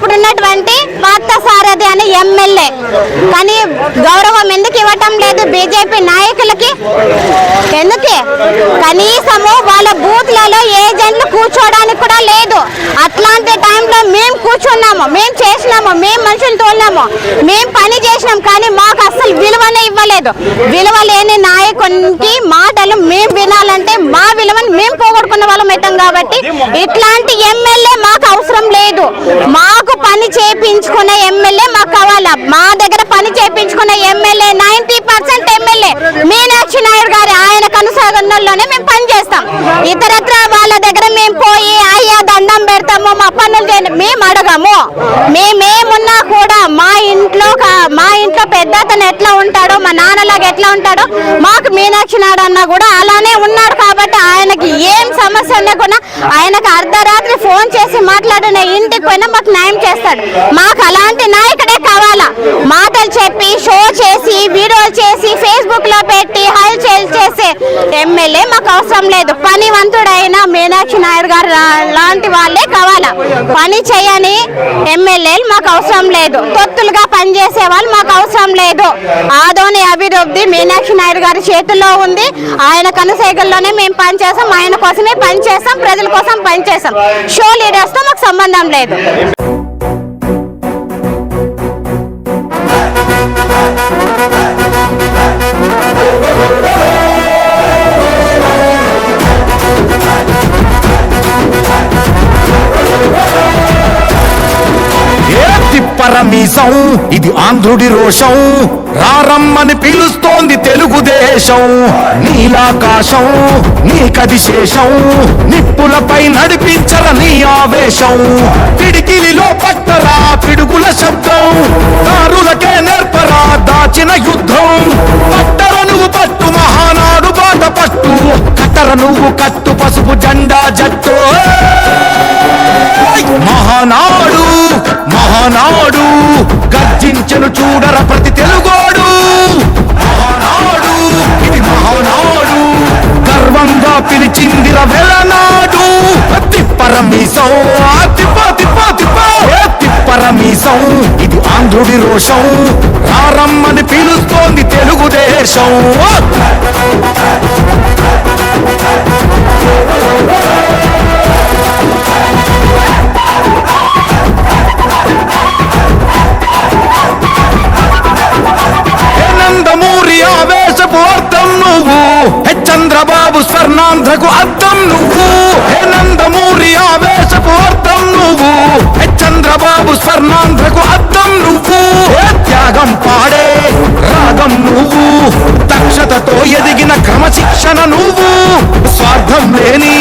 ఇప్పుడున్నటువంటి పార్థసారథి అనే ఎమ్మెల్యే. కానీ గౌరవం ఎందుకు ఇవ్వటం లేదు బీజేపీ నాయకులకి? ఎందుకే? కనీసము వాళ్ళ బూత్లలో ఏజెంట్లు కూర్చోడానికి కూడా లేదు. అట్లాంటి టైంలో మేము కూర్చున్నాము, మేము చేసినాము, మేము మనుషులు తోలినాము, మేము పని చేసినాం. కానీ మాకు అసలు విలువనే ఇవ్వలేదు. విలువ లేని నాయకునికి మాటలు మేము వినాలంటే మా విలువను మేము పోగొట్టుకున్న వాళ్ళం అవుతాం. కాబట్టి ఇట్లాంటి ఎమ్మెల్యే మాకు అవసరం లేదు. మాకు పని చేయించుకునే ఎమ్మెల్యే మాకు కావాలా. మా దగ్గర పని చేయించుకునే ఎమ్మెల్యే 90% ఎమ్మెల్యే మీనాక్షి నాయుడు గారు. ఆయన కనుసరణలోనే మేము పని చేస్తాం. ఇతరత్ర వాళ్ళ దగ్గర మేము పోయి అయ్యా దండం పెడతాము, మా పనులు చేయండి మేము అడగము. మేమేమున్నా కూడా మా ఇంట్లో పెద్ద అతను ఎట్లా ఉంటాడో, మా నాన్నలాగా ఎట్లా ఉంటాడో మాకు మీనాక్షి నాయుడు అన్న కూడా అలానే ఉన్నాడు. కాబట్టి ఆయనకి ఏం సమస్య ఉన్నా కూడా ఆయనకు అర్ధరాత్రి ఫోన్ చేసి మాట్లాడిన ఇంటికి పోయినా మాకు న్యాయం చేస్తాడు. మాకు అలాంటి నాయకుడే కావాలా. మాటలు చెప్పి షో చేసి వీడియోలు చేసి ఫేస్బుక్ లో పెట్టి హల్చల్ చేసే ఎమ్మెల్యే మాకు అవసరం లేదు. పనివంతుడైన మీనాక్షి నాయుడు గారు లాంటి వాళ్ళే కావాలా. పని చేయని ఎమ్మెల్యేలు మాకు అవసరం లేదు. తొత్తులుగా పనిచేసే వాళ్ళు మాకు అవసరం లేదు. ఆదోని అభివృద్ధి మీనాక్షి నాయుడు గారి చేతుల్లో ఉంది. ఆయన కనుసైగల్లోనే మేము పనిచేస్తాం. ఆయన కోసమే పనిచేస్తాం, ప్రజల కోసం పనిచేస్తాం. షో లీడర్స్ తో మాకు సంబంధం లేదు. పరమీసం ఇది ఆంధ్రుడి రోషం, రారమ్మని పిలుస్తోంది తెలుగుదేశం. నీలాకాశం నీకది శేషం, నిప్పులపై నడిపించర నీ ఆవేశం. పిడికిలిలో పట్టరా పిడుగుల శబ్దం, దారులకే నేర్పరా దాచిన యుద్ధం. పట్టర నువ్వు పట్టు మహానాడు బాట పట్టు, కట్టర నువ్వు కట్టు పసుపు జెండా జట్టు. మహానాడు మహానాడు గర్జించను చూడర ప్రతి తెలుగోడు. మహానాడు ఇది మహానాడు, గర్వంగా పిలిచిందిర వెలనాడు. తిప్పరమీసం తిప్పరమీసం ఇది ఆంధ్రుడి రోషం, రారమ్మని పిలుస్తోంది తెలుగుదేశం. అర్థం నువ్వు చంద్రబాబు స్వర్ణాంధ్రకు అర్థం నువ్వు. నందమూరి ఆవేశపు అర్థం నువ్వు, చంద్రబాబు స్వర్ణాంధ్రకు అర్థం నువ్వు. త్యాగం పాడే రాగం నువ్వు, దక్షతతో ఎదిగిన క్రమశిక్షణ నువ్వు. స్వార్థం లేని